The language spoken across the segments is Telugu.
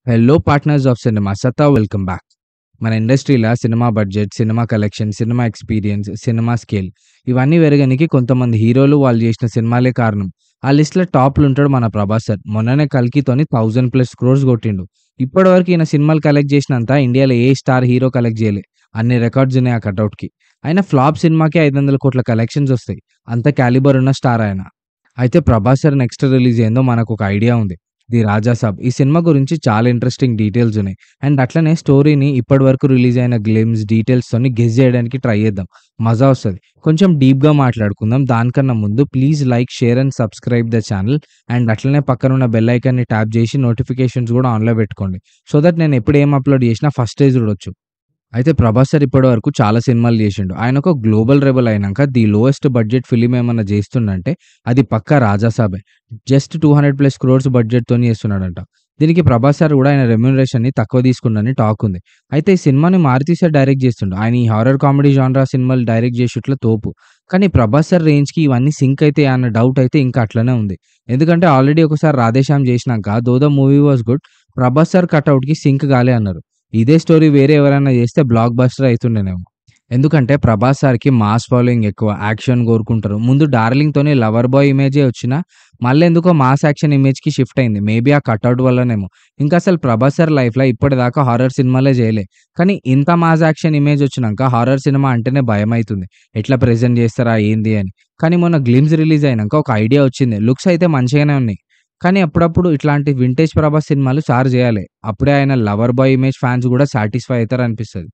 హలో పార్ట్నర్స్ ఆఫ్ సినిమా సత్తా వెల్కమ్ బ్యాక్. మన ఇండస్ట్రీలో cinema budget, cinema collection, cinema experience, cinema scale ఇవన్నీ పెరగనీకి కొంతమంది హీరోలు వాళ్ళు చేసిన సినిమాలే కారణం. ఆ లిస్ట్‌లో టాప్‌లో ఉంటాడు మన 'ప్రభాస్' సార్. మొన్ననే 'కల్కితోని' 1000+ క్రోర్స్ కొట్టిండు. ఇప్పటివరకు ఈయన సినిమాలు కలెక్ట్ చేసినంత ఇండియాలో ఏ స్టార్ హీరో కలెక్ట్ చేయలే. అన్ని రికార్డ్స్ ఉన్నాయి ఆ కటౌట్‌కి. అయినా ఫ్లాప్ సినిమాకే 500,00,00,000 కలెక్షన్స్ వస్తాయి. అంత క్యాలిబర్ ఉన్న స్టార్ ఆయన. అయితే 'ప్రభాస్' సార్ నెక్స్ట్ రిలీజ్ ఏందో మనకొక ఐడియా ఉంది. 'ది రాజా సాబ్' ఈ సినిమా గురించి చాలా ఇంట్రెస్టింగ్ డీటెయిల్స్ ఉన్నాయి. అండ్ అట్లనే స్టోరీని ఇప్పటివరకు రిలీజ్ అయిన గ్లిమ్స్, డీటెయిల్స్‌తోని గెస్ చేయడానికి ట్రై చేద్దాం. మజా వస్తది. కొంచెం డీప్‌గా మాట్లాడుకుందాం. దానికన్నా ముందు please like, share and subscribe the channel. And అట్లనే పక్కనున్న బెల్ ఐకాన్‌ని ట్యాప్ చేసి నోటిఫికేషన్స్ కూడా ఆన్‌లో పెట్టుకోండి. సో దట్ నేను ఎప్పుడు ఏం అప్‌లోడ్ చేసినా ఫస్టే చూడొచ్చు. అయితే 'ప్రభాస్' సార్ ఇప్పటివరకు చాలా సినిమాలు జేశిండు. ఆయన ఒక గ్లోబల్ రెబెల్ అయినంక ది లోయెస్ట్ బడ్జెట్ ఫిల్మ్ ఏమన్నా జేస్తుండంటే అది పక్కా 'రాజా సాబే.' జస్ట్ 200+ క్రోర్స్ బడ్జెట్‌తోని చేస్తున్నాడంట. దీనికి 'ప్రభాస్' సార్ గూడా ఆయన రెమ్యూనరేషన్‌ని తక్కువ తీసుకుండని టాక్ ఉంది. అయితే ఈ సినిమాని 'మారుతి' సార్ డైరెక్ట్ జేస్తుండు. ఆయన ఈ హారర్ కామెడీ జాన్రా సినిమాలు డైరెక్ట్ జేశుట్ల తోపు. కానీ 'ప్రభాస్' సార్ రేంజ్‌కి ఇవన్నీ సింక్ అయితాయా అన్న డౌట్ అయితే ఇంకా అట్లనే ఉంది. ఎందుకంటే ఆల్రెడీ ఒకసారి 'రాధేశ్యామ్' జేశినంక though the movie was good. 'Prabhas' sir కటౌట్‌కి సింక్ గాలే అన్నారు. ఇదే స్టోరీ వేరే ఎవరైనా చేస్తే బ్లాక్ బస్టర్ అయితుండేనేమో. ఎందుకంటే 'ప్రభాస్' సార్‌కి మాస్ ఫాలోయింగ్ ఎక్కువ. యాక్షన్ కోరుకుంటారు. ముందు 'డార్లింగ్‌తోని' లవర్ బాయ్ ఇమేజే వచ్చినా మళ్ళెందుకో మాస్ యాక్షన్ ఇమేజ్‌కి షిఫ్ట్ అయింది. మేబీ ఆ కటౌట్ వల్లనేమో. ఇంకా అసలు 'ప్రభాస్' సార్ లైఫ్‌లో ఇప్పటిదాకా హారర్ సినిమాలే చేయలే. కానీ ఇంత మాస్ యాక్షన్ ఇమేజ్ వచ్చినంక హారర్ సినిమా అంటేనే భయమైతుంది. ఎట్లా ప్రెజెంట్ చేస్తారా ఏంది అని. కానీ మొన్న 'గ్లిమ్స్' రిలీజ్ అయినంక ఒక ఐడియా వచ్చింది. లుక్స్ అయితే మంచిగానే ఉన్నాయి. కానీ అప్పుడప్పుడు ఇట్లాంటి వింటేజ్ 'ప్రభాస్' సినిమాలు సార్ చేయాలి. అప్పుడే ఆయన లవర్ బాయ్ ఇమేజ్ ఫ్యాన్స్ గూడా సాటిస్ఫై అయితారనిపిస్తది.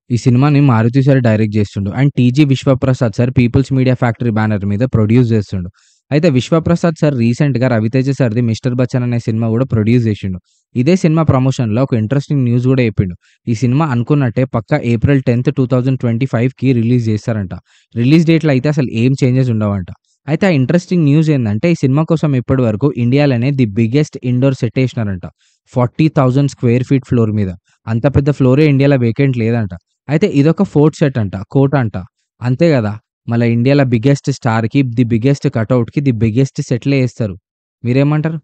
ఈ సినిమాని మారుతి సార్ డైరెక్ట్ చేస్తుండు. And TG Vishwaprasad sir People's Media Factory banner మీద ప్రొడ్యూస్ చేస్తుండు. అయితే విశ్వప్రసాద్ సార్ రీసెంట్‌గా రవితేజ సార్‌ది 'మిస్టర్ బచ్చన్' అనే సినిమా గూడా ప్రొడ్యూస్ చేశిండు. ఇదే సినిమా ప్రమోషన్‌లో ఒక ఇంట్రెస్టింగ్ న్యూస్ గూడా చెప్పిండు. ఈ సినిమా అనుకున్నట్టే పక్కా ఏప్రిల్ 10, 2025కి రిలీజ్ చేస్తారంట. రిలీజ్ డేట్‌లో అయితే అసలు ఏం చేంజెస్ ఉండవంట. అయితే ఆ ఇంట్రెస్టింగ్ న్యూస్ ఏందంటే ఈ సినిమా కోసం ఇప్పటి వరకు ఇండియాలోనే ది బిగ్గెస్ట్ ఇండోర్ సెట్ ఏసినారంట. 40,000 స్క్వేర్ ఫీట్ ఫ్లోర్ మీద. అంత పెద్ద ఫ్లోరే ఇండియాలో వేకెంట్ లేదంట. అయితే ఇదొక ఫోర్త్ సెట్ అంట. కోట అంట. అంతే గదా! మళ్ళా ఇండియాలో బిగ్గెస్ట్ స్టార్‌కి, ది బిగ్గెస్ట్ కటౌట్‌కి, ది బిగ్గెస్ట్ సెట్‌లే ఏస్తారు. మీరేమంటారు?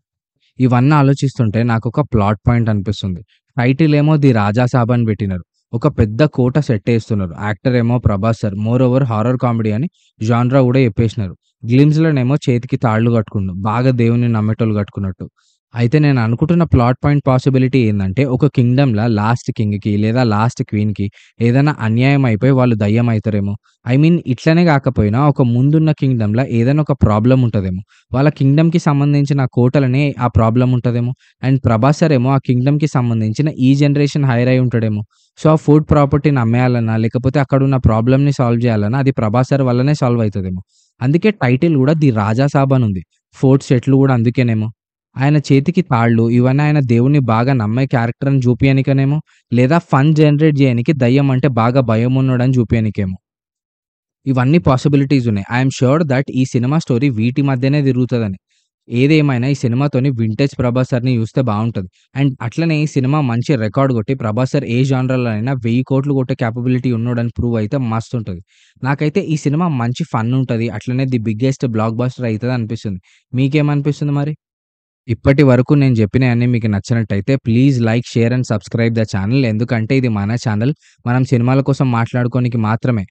ఇవన్నీ ఆలోచిస్తుంటే నాకొక ప్లాట్ పాయింట్ అనిపిస్తుంది. టైటిల్ ఏమో 'ది రాజా సాబ్' అని పెట్టినారు. ఒక పెద్ద కోట సెట్ ఏస్తున్నారు. యాక్టర్ ఏమో 'Prabhas' sir. Moreover horror comedy అని జాన్రా గూడా చెప్పేసినారు. గ్లిమ్స్‌లోనేమో చేతికి తాళ్ళు కట్టుకుండు. బాగా దేవుడిని నమ్మేటోళ్ళు కట్టుకున్నట్టు. అయితే నేను అనుకుంటున్న ప్లాట్ పాయింట్ పాసిబిలిటీ ఏందంటే ఒక కింగ్‌డమ్‌ల లాస్ట్ కింగ్‌కి లేదా లాస్ట్ క్వీన్‌కి ఏదైనా అన్యాయం అయిపోయి వాళ్ళు దయ్యం అయితారేమో. ఐ మీన్ ఇట్లనే కాకపోయినా ఒక ముందున్న కింగ్‌డమ్‌ల ఏదైనా ఒక ప్రాబ్లమ్ ఉంటదేమో. వాళ్ళ కింగ్‌డమ్‌కి సంబంధించిన కోటలనే ఆ ప్రాబ్లమ్ ఉంటదేమో. అండ్ 'ప్రభాస్' సార్ ఏమో ఆ కింగ్‌డమ్‌కి సంబంధించిన ఈ జనరేషన్ హైర్ అయ్యి ఉంటాడేమో. సో, ఆ ఫుడ్ ప్రాపర్టీని అమ్మేయాలన్నా, లేకపోతే అక్కడున్న ప్రాబ్లమ్‌ని సాల్వ్ చేయాలన్నా అది 'ప్రభాస్' సార్ వల్లనే సాల్వ్ అయితదేమో. అందుకే టైటిల్ గూడా 'ది రాజా సాబ్' అనుంది. ఫోర్ట్ సెట్లు గూడా అందుకేనేమో. ఆయన చేతికి తాళ్ళు ఇవన్నీ ఆయన దేవుడిని బాగా నమ్మే క్యారెక్టర్ అని జూపియనికనేమో, లేదా ఫన్ జనరేట్ జేయనికి దయ్యం అంటే బాగా భయమున్నోడని జూపియనికేమో. ఇవన్నీ పాసిబిలిటీస్ ఉన్నాయి. ఐ యామ్ ష్యూర్ థట్ ఈ సినిమా స్టోరీ వీటి మధ్యనే తిరుగుతదని. ఏదేమైనా ఈ సినిమాతోని వింటేజ్ 'ప్రభాస్' సార్‌ని చూస్తే బావుంటది. అండ్ అట్లనే ఈ సినిమా మంచి రికార్డ్ కొట్టి ప్రభాస్ సార్ ఏ జానర్‌లో అయినా 1000,00,00,000 కొట్టే కేపబిలిటీ ఉన్నోడని ప్రూవ్ అయితే మస్తుంటది. నాకైతే ఈ సినిమా మంచి ఫన్ ఉంటది. అట్లనే ది బిగ్గెస్ట్ బ్లాక్ బస్టర్ అయితదనిపిస్తుంది. మీకేమనిపిస్తుంది మరి? ఇప్పటి వరకు నేను చెప్పినయన్నీ మీకు నచ్చినట్టయితే please like, share and subscribe the channel. ఎందుకంటే ఇది మన ఛానల్. మనం సినిమాల కోసం మాట్లాడుకోనికి మాత్రమే.